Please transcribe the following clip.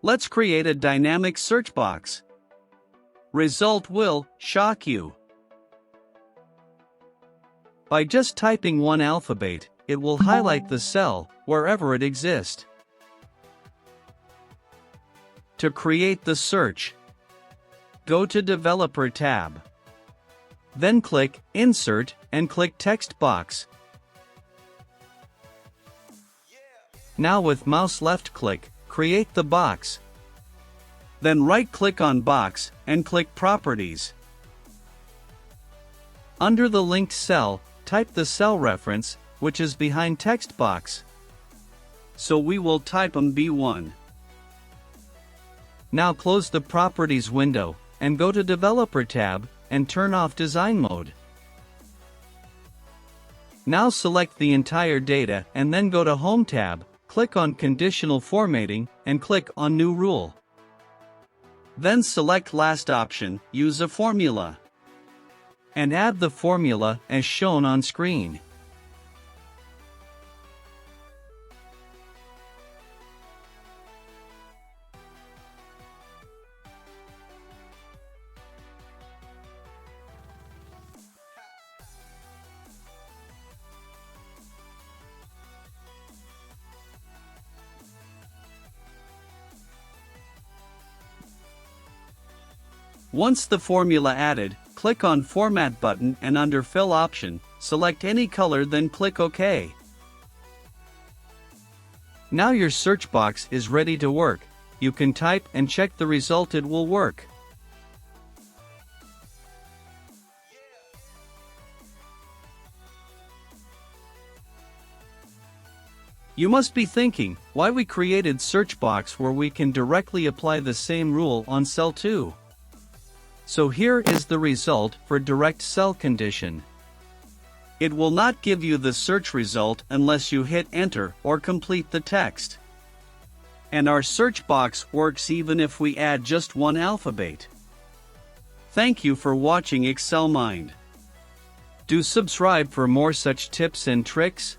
Let's create a dynamic search box. Result will shock you. By just typing one alphabet, it will highlight the cell wherever it exists. To create the search, go to Developer tab. Then click Insert and click Text Box. Now with mouse left click, create the box. Then right-click on Box and click Properties. Under the linked cell, type the cell reference, which is behind text box. So we will type B1. Now close the Properties window, and go to Developer tab, and turn off Design mode. Now select the entire data and then go to Home tab, click on Conditional Formatting, and click on New Rule. Then select last option, Use a formula. And add the formula as shown on screen. Once the formula added, click on Format button and under Fill option, select any color then click OK. Now your search box is ready to work. You can type and check the result, it will work. You must be thinking, why we created search box where we can directly apply the same rule on cell 2. So here is the result for direct cell condition. It will not give you the search result unless you hit enter or complete the text. And our search box works even if we add just one alphabet. Thank you for watching Excelmind. Do subscribe for more such tips and tricks.